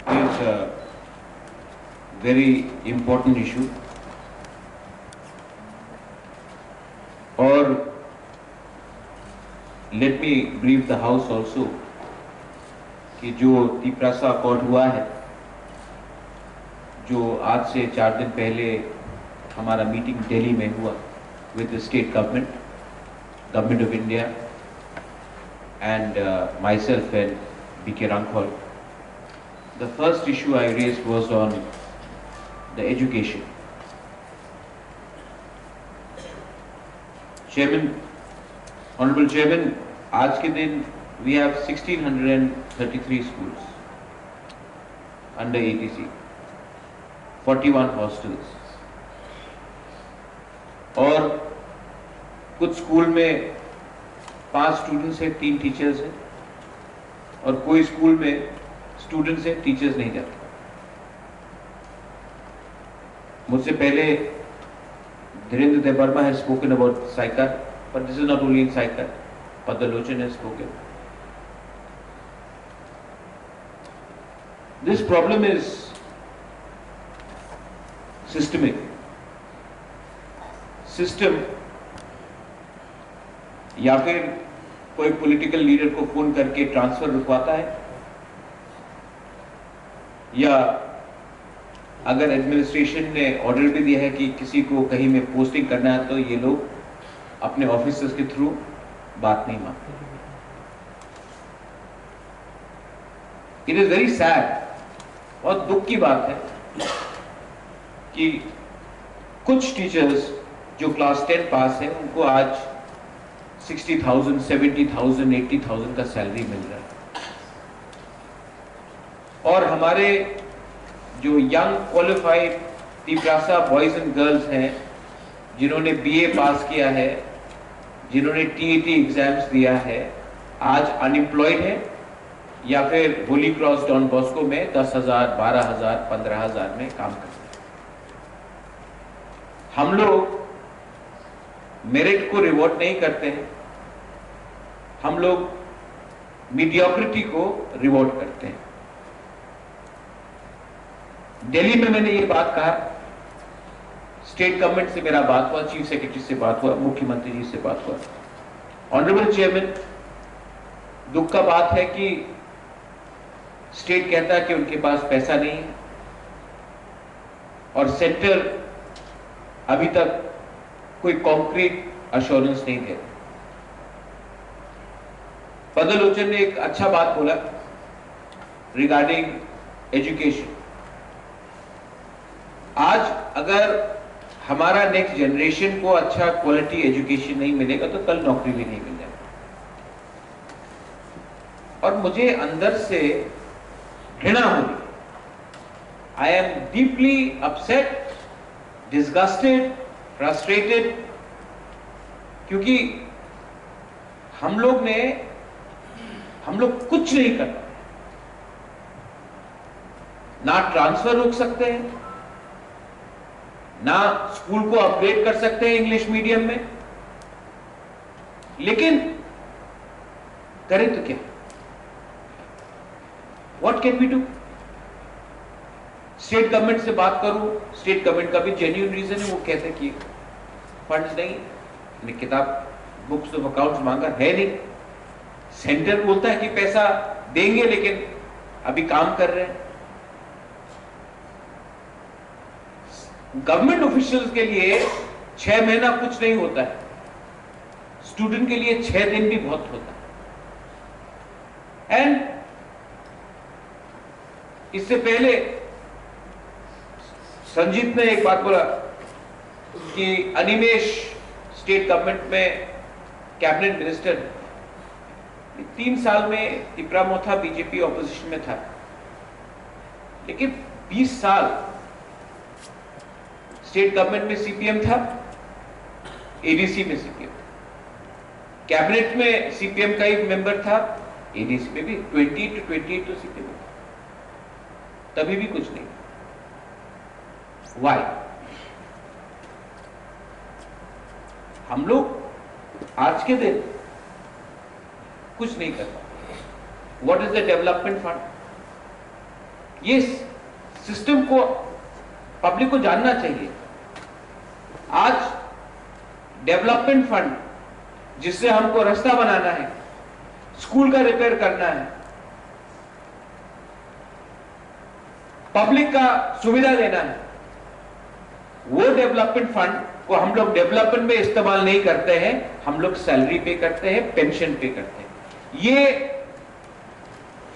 is a very important issue. और let me brief the House also कि जो Tiprasa accord हुआ है, जो आज से 4 दिन पहले हमारा मीटिंग दिल्ली में हुआ with the state government, government of India and myself and B.K. Rankhol. The first issue I raised was on the education. Chairman, Honorable Chairman, आज के दिन we have 1633 schools under ATC, 41 hostels. और कुछ school में 5 students हैं, 3 teachers हैं, और कोई स्कूल में स्टूडेंट्स हैं, टीचर्स नहीं जाते. मुझसे पहले Dhirendra Debbarma has spoken about Saikar, but this is not only in Saikar. Padalochan has spoken. This problem is systemic. System या फिर कोई पॉलिटिकल लीडर को फोन करके ट्रांसफर रुकवाता है, या अगर एडमिनिस्ट्रेशन ने ऑर्डर भी दिया है कि किसी को कहीं में पोस्टिंग करना है तो ये लोग अपने ऑफिसर्स के थ्रू बात नहीं मानते. इट इज वेरी सैड, बहुत दुख की बात है कि कुछ टीचर्स जो क्लास 10 पास है उनको आज 60,000, 70,000, 80,000 का सैलरी मिल रहा है. और हमारे जो young qualified Tiprasa boys and girls हैं, जिन्होंने बीए पास किया है, जिन्होंने टीईटी एग्जाम्स दिया है, आज अनएम्प्लॉयड है या फिर होली क्रॉस डॉन बॉस्को में 10,000, 12,000, 15,000 में काम करते हैं. हम लोग मेरिट को रिवॉर्ड नहीं करते हैं, हम लोग मीडियोक्रिटी को रिवॉर्ड करते हैं. दिल्ली में मैंने ये बात कहा, स्टेट गवर्नमेंट से मेरा बात हुआ, चीफ सेक्रेटरी से बात हुआ, मुख्यमंत्री जी से बात हुआ. ऑनरेबल चेयरमैन, दुख का बात है कि स्टेट कहता है कि उनके पास पैसा नहीं है और सेंटर अभी तक कोई कॉन्क्रीट अश्योरेंस नहीं दे. पदलोचन ने एक अच्छा बात बोला रिगार्डिंग एजुकेशन. आज अगर हमारा नेक्स्ट जनरेशन को अच्छा क्वालिटी एजुकेशन नहीं मिलेगा तो कल नौकरी भी नहीं मिल जाएगी. और मुझे अंदर से घृणा हो रही. I am deeply upset, disgusted, frustrated, क्योंकि हम लोग कुछ नहीं कर पाए. ना ट्रांसफर रोक सकते हैं, ना स्कूल को अपग्रेड कर सकते हैं इंग्लिश मीडियम में, लेकिन करें तो क्या? What can we do? State government से बात करूं, स्टेट गवर्नमेंट का भी जेन्युइन रीजन है, वो कहते हैं कि फंड्स नहीं, किताब बुक्स ऑफ अकाउंट्स मांगा है नहीं. सेंटर बोलता है कि पैसा देंगे लेकिन अभी काम कर रहे हैं. गवर्नमेंट ऑफिशियल्स के लिए 6 महीना कुछ नहीं होता है, स्टूडेंट के लिए 6 दिन भी बहुत होता है. एंड इससे पहले संजीत ने एक बात बोला कि अनिमेश स्टेट गवर्नमेंट में कैबिनेट मिनिस्टर, 3 साल में तिपरामो था, बीजेपी ऑपोजिशन में था, लेकिन 20 साल स्टेट गवर्नमेंट में सीपीएम था, एडीसी में सीपीएम, कैबिनेट में सीपीएम का एक मेंबर था, एडीसी में भी 28 तो सीपीएम था, तभी भी कुछ नहीं. वाई? हम लोग आज के दिन कुछ नहीं कर पाते. What is the development fund? ये सिस्टम को पब्लिक को जानना चाहिए। आज डेवलपमेंट फंड जिससे हमको रास्ता बनाना है, स्कूल का रिपेयर करना है, पब्लिक का सुविधा देना है, वो डेवलपमेंट फंड को हम लोग डेवलपमेंट में इस्तेमाल नहीं करते हैं, हम लोग सैलरी पे करते हैं, पेंशन पे करते हैं। ये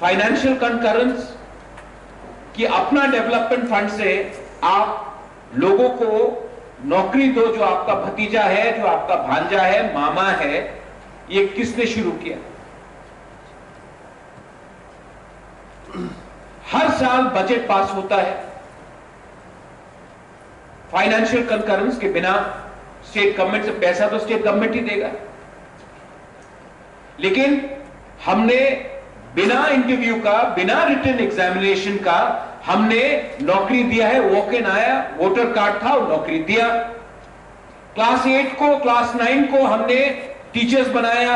फाइनेंशियल कंकरेंस कि अपना डेवलपमेंट फंड से आप लोगों को नौकरी दो, जो आपका भतीजा है, जो आपका भांजा है, मामा है, ये किसने शुरू किया? हर साल बजट पास होता है, फाइनेंशियल कंकरेंस के बिना स्टेट गवर्नमेंट से पैसा तो स्टेट गवर्नमेंट ही देगा, लेकिन हमने बिना इंटरव्यू का, बिना रिटन एग्जामिनेशन का हमने नौकरी दिया है। वॉक इन आया, वोटर कार्ड था और नौकरी दिया। क्लास 8 को, क्लास 9 को हमने टीचर्स बनाया।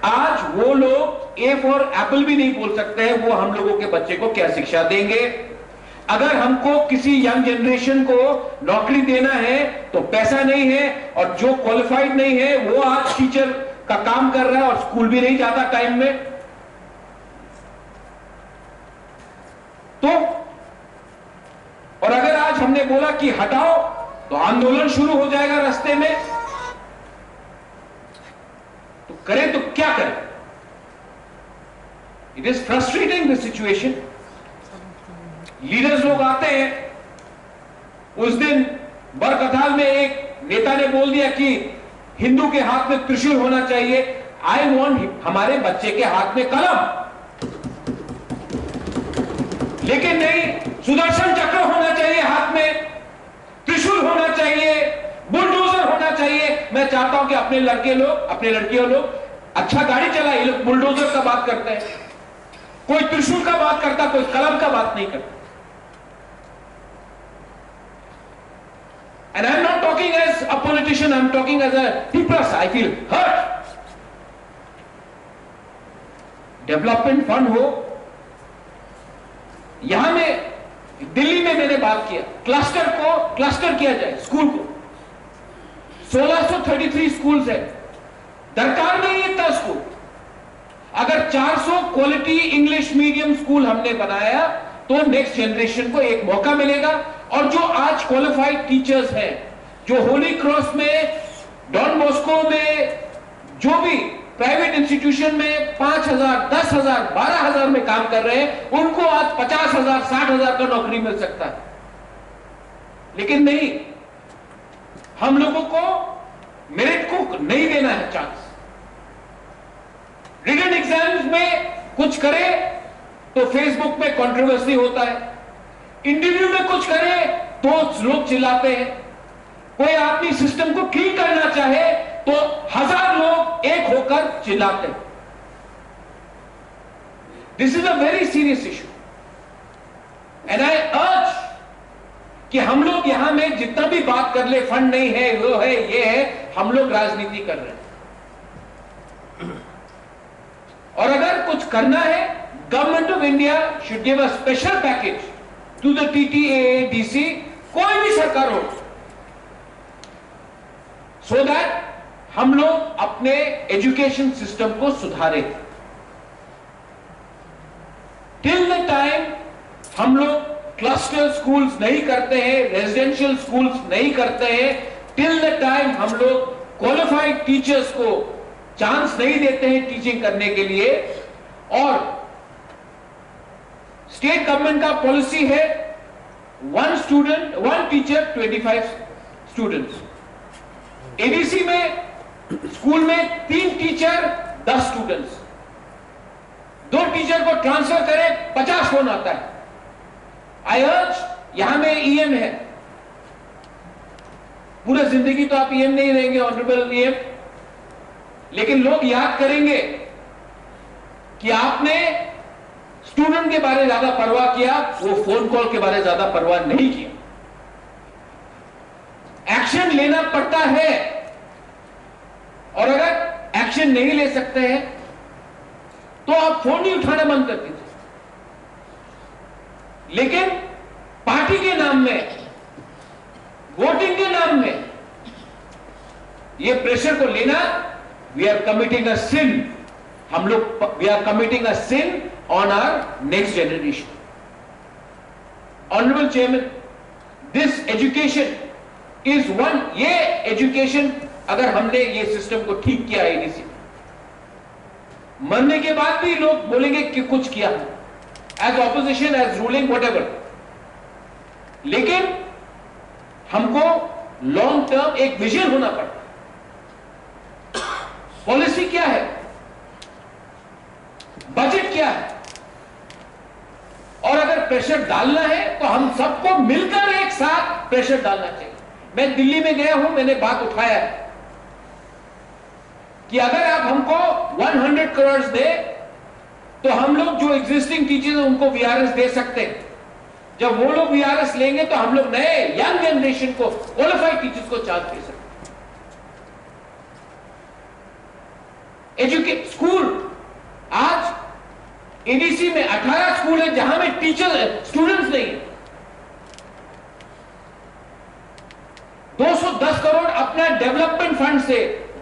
आज वो लोग ए फॉर एप्पल भी नहीं बोल सकते हैं, वो हम लोगों के बच्चे को क्या शिक्षा देंगे? अगर हमको किसी यंग जनरेशन को नौकरी देना है तो पैसा नहीं है, और जो क्वालिफाइड नहीं है वो आज टीचर का काम कर रहा है और स्कूल भी नहीं जाता टाइम में। तो और अगर आज हमने बोला कि हटाओ तो आंदोलन शुरू हो जाएगा रास्ते में, तो करें तो क्या करें? It is frustrating the situation. Leaders लोग आते हैं, उस दिन बरकताल में एक नेता ने बोल दिया कि हिंदू के हाथ में त्रिशूल होना चाहिए। आई वॉन्ट हमारे बच्चे के हाथ में कलम, लेकिन नहीं, सुदर्शन चक्र होना चाहिए हाथ में, त्रिशूल होना चाहिए, बुलडोजर होना चाहिए। मैं चाहता हूं कि अपने लड़के लोग, अपने लड़कियों लोग अच्छा गाड़ी चलाए, ये लोग बुलडोजर का बात करते हैं, कोई त्रिशूल का बात करता, कोई कलम का बात नहीं करता। And I'm not talking as a politician, I'm talking as a people. I feel hurt. Development fund हो, यहां में दिल्ली में मैंने बात किया, क्लस्टर किया जाए स्कूल को। 1633 स्कूल्स है, दरकार नहीं है इतना स्कूल। अगर 400 क्वालिटी इंग्लिश मीडियम स्कूल हमने बनाया तो नेक्स्ट जनरेशन को एक मौका मिलेगा। और जो आज क्वालिफाइड टीचर्स हैं, जो होली क्रॉस में, डॉन बॉस्को में, जो भी प्राइवेट इंस्टीट्यूशन में 5,000, 10,000, 12,000 में काम कर रहे हैं, उनको आज 50,000, 60,000 का नौकरी मिल सकता है। लेकिन नहीं, हम लोगों को मेरिट को नहीं देना है चांस। रिटन एग्जाम्स में कुछ करे तो फेसबुक में कंट्रोवर्सी होता है, इंटरव्यू में कुछ करे तो लोग चिल्लाते हैं, कोई आदमी सिस्टम को ठीक करना चाहे तो 1000 लोग एक होकर चिल्लाते हैं। This is a very serious issue and I अर्ज कि हम लोग यहां में जितना भी बात कर ले, फंड नहीं है, वो है, ये है, हम लोग राजनीति कर रहे हैं। और अगर कुछ करना है, government of India should give a special package to the TTAADC, कोई भी सरकार हो, सो दैट हम लोग अपने एजुकेशन सिस्टम को सुधारें। टिल द टाइम हम लोग क्लस्टर स्कूल्स नहीं करते हैं, रेजिडेंशियल स्कूल्स नहीं करते हैं, टिल द टाइम हम लोग क्वालिफाइड टीचर्स को चांस नहीं देते हैं टीचिंग करने के लिए, और स्टेट गवर्नमेंट का पॉलिसी है 1 स्टूडेंट 1 टीचर 25 स्टूडेंट्स। एडीसी में स्कूल में 3 टीचर 10 स्टूडेंट्स, 2 टीचर को ट्रांसफर करें 50 फोन आता है। आई अर्ज, यहां में EM है, पूरा जिंदगी तो आप EM नहीं रहेंगे ऑनरेबल EM, लेकिन लोग याद करेंगे कि आपने स्टूडेंट के बारे में ज्यादा परवाह किया, वो फोन कॉल के बारे में ज्यादा परवाह नहीं किया। एक्शन लेना पड़ता है, और अगर एक्शन नहीं ले सकते हैं तो आप फोन ही उठाना बंद कर दीजिए। लेकिन पार्टी के नाम में, वोटिंग के नाम में ये प्रेशर को लेना, we are committing a sin. हम लोग, we are committing a sin on our next generation. Honourable chairman, this education is one, ये एजुकेशन अगर हमने ये सिस्टम को ठीक किया एडीसी, मरने के बाद भी लोग बोलेंगे कि कुछ किया, as opposition, as ruling, whatever, लेकिन हमको लॉन्ग टर्म एक विजन होना पड़ता है। पॉलिसी क्या है, बजट क्या है, और अगर प्रेशर डालना है तो हम सबको मिलकर एक साथ प्रेशर डालना चाहिए। मैं दिल्ली में गया हूं, मैंने बात उठाया है कि अगर आप हमको 100 करोड़ दे तो हम लोग जो एग्जिस्टिंग टीचर्स हैं उनको वीआरएस दे सकते हैं। जब वो लोग वीआरएस लेंगे तो हम लोग नए यंग जनरेशन को, क्वालिफाइड टीचर्स को चांस दे सकते हैं। एजुकेट स्कूल, आज एडीसी में 18 स्कूल है जहां में टीचर स्टूडेंट्स नहीं है। 210 करोड़ अपना डेवलपमेंट फंड से,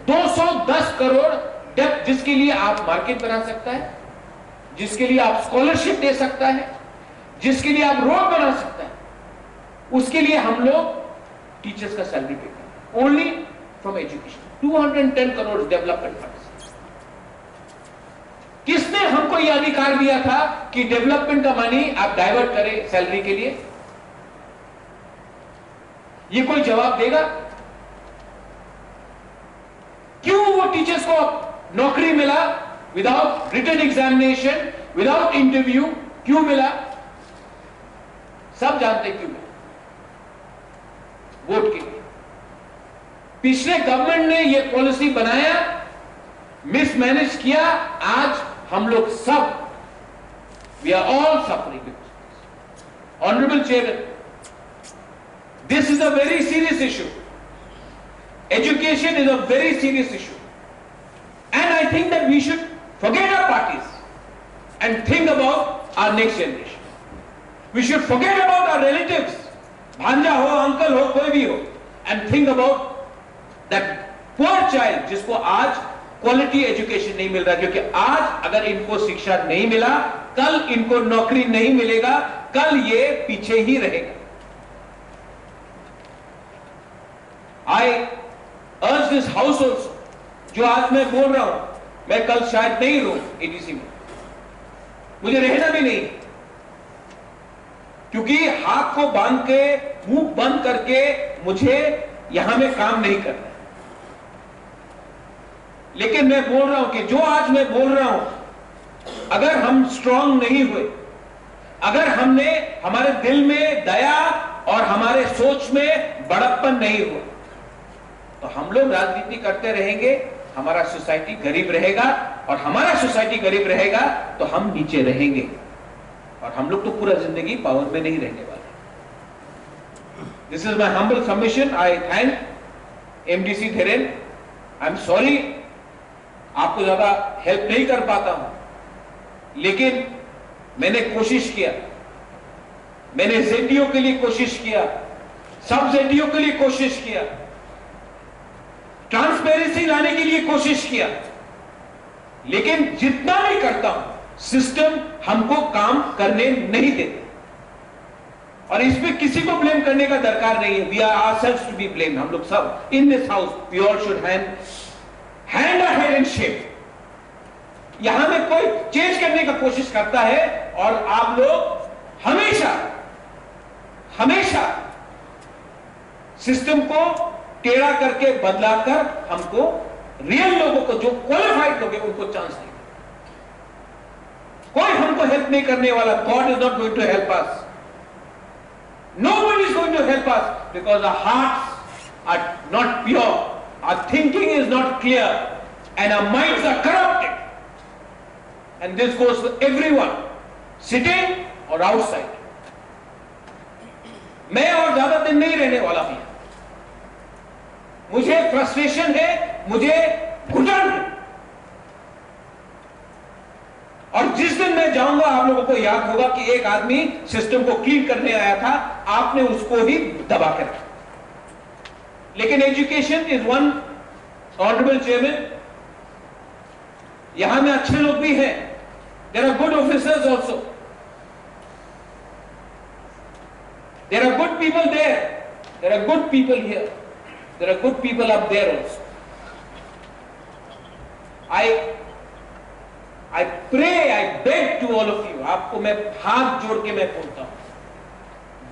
210 करोड़ डेप, जिसके लिए आप मार्केट बना सकता है, जिसके लिए आप स्कॉलरशिप दे सकता है, जिसके लिए आप रोड बना सकता है, उसके लिए हम लोग टीचर्स का सैलरी पे करें, only from education. 210 crore development fund. किसने हमको यह अधिकार दिया था कि डेवलपमेंट का मनी आप डाइवर्ट करें सैलरी के लिए? ये कोई जवाब देगा? क्यों वो टीचर्स को नौकरी मिला without written examination, without interview? क्यों मिला? सब जानते क्यों मिला, वोट के लिए। पिछले गवर्नमेंट ने ये पॉलिसी बनाया, मिसमैनेज किया, आज हम लोग सब, we are all suffering. Honourable chairman, this is a very serious issue. Education is a very serious issue. And I think that we should forget our parties and think about our next generation. We should forget about our relatives, भांजा हो, uncle हो, कोई भी हो, and think about that poor child जिसको आज quality education नहीं मिल रहा, क्योंकि आज अगर इनको शिक्षा नहीं मिला, कल इनको नौकरी नहीं मिलेगा, कल ये पीछे ही रहेगा। I urge this house also, जो आज मैं बोल रहा हूं, मैं कल शायद नहीं रहूं एडीसी में, मुझे रहना भी नहीं, क्योंकि हाथ को बांध के, मुंह बंद करके मुझे यहां में काम नहीं करना। लेकिन मैं बोल रहा हूं कि जो आज मैं बोल रहा हूं, अगर हम स्ट्रांग नहीं हुए, अगर हमने, हमारे दिल में दया और हमारे सोच में बड़प्पन नहीं हुआ, तो हम लोग राजनीति करते रहेंगे, हमारा सोसाइटी गरीब रहेगा, और हमारा सोसाइटी गरीब रहेगा तो हम नीचे रहेंगे, और हम लोग तो पूरा जिंदगी पावर में नहीं रहने वाले। This is my humble submission. I thank MDC Dhiren. I am sorry, आपको ज्यादा हेल्प नहीं कर पाता हूं, लेकिन मैंने कोशिश किया, मैंने जेडीओ के लिए कोशिश किया, सब जेडीओ के लिए कोशिश किया, ट्रांसपेरेंसी लाने के लिए कोशिश किया, लेकिन जितना भी करता हूं, सिस्टम हमको काम करने नहीं देता। और इसमें किसी को ब्लेम करने का दरकार नहीं है। We are ourselves to be blamed. हम लोग सब in this house, we all should hand ahead and shape. यहां में कोई चेंज करने का कोशिश करता है, और आप लोग हमेशा हमेशा सिस्टम को टेढ़ा करके, बदलाकर हमको, रियल लोगों को, जो क्वालिफाइड लोग हैं, उनको चांस नहीं। कोई हमको हेल्प नहीं करने वाला। God is not going to help us, nobody is going to help us, because our hearts are not pure, our thinking is not clear, and our minds are corrupted, and this goes to everyone, sitting or outside. मैं और ज्यादा दिन नहीं रहने वाला हूं। मुझे frustration है, मुझे घुटन है, और जिस दिन मैं जाऊंगा आप लोगों को याद होगा कि एक आदमी सिस्टम को क्लीन करने आया था, आपने उसको ही दबा कर रखा। लेकिन education is one, honourable chairman, यहां में अच्छे लोग भी हैं, there are good officers also, there are good people there, there are good people here, there are good people up there also. I pray, I beg to all of you, आपको मैं हाथ जोड़ के मैं बोलता हूं,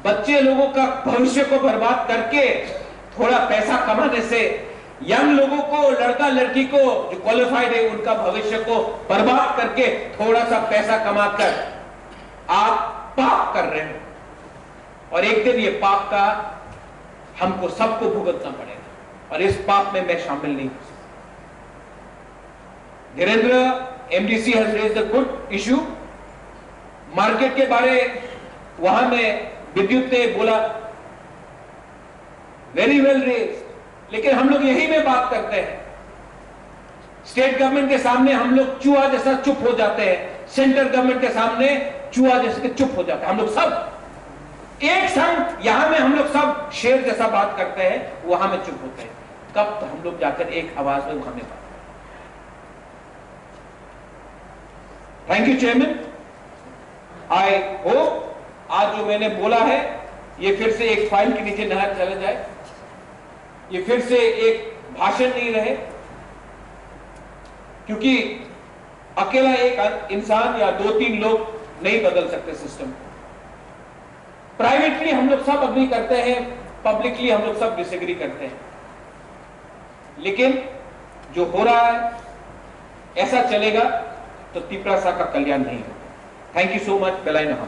बच्चे लोगों का भविष्य को बर्बाद करके थोड़ा पैसा कमाने से, यंग लोगों को, लड़का लड़की को जो क्वालिफाइड है उनका भविष्य को बर्बाद करके थोड़ा सा पैसा कमाकर आप पाप कर रहे हो, और एक दिन ये पाप का हमको सबको भुगतना पड़ेगा, और इस पाप में मैं शामिल नहीं हूं। Dhirendra MDC has raised a good issue, market के बारे वहां में विद्युत ने बोला, वेरी वेल रेज्ड, लेकिन हम लोग यही में बात करते हैं, स्टेट गवर्नमेंट के सामने हम लोग चूहा जैसा चुप हो जाते हैं, सेंट्रल गवर्नमेंट के सामने चूहा जैसे चुप हो जाते हैं। हम लोग सब एक संग, यहां में हम लोग सब शेर जैसा बात करते हैं, वहां में चुप होते हैं। कब तो हम लोग जाकर एक आवाज में वहां में बात। Thank you chairman, I hope आज जो मैंने बोला है ये फिर से एक फाइल के नीचे न चला जाए, ये फिर से एक भाषण नहीं रहे, क्योंकि अकेला एक इंसान या 2-3 लोग नहीं बदल सकते सिस्टम। प्राइवेटली हम लोग सब अग्री करते हैं, पब्लिकली हम लोग सब डिसएग्री करते हैं, लेकिन जो हो रहा है ऐसा चलेगा तो तिपरासा का कल्याण नहीं होगा। Thank you so much. बेलाई नहा।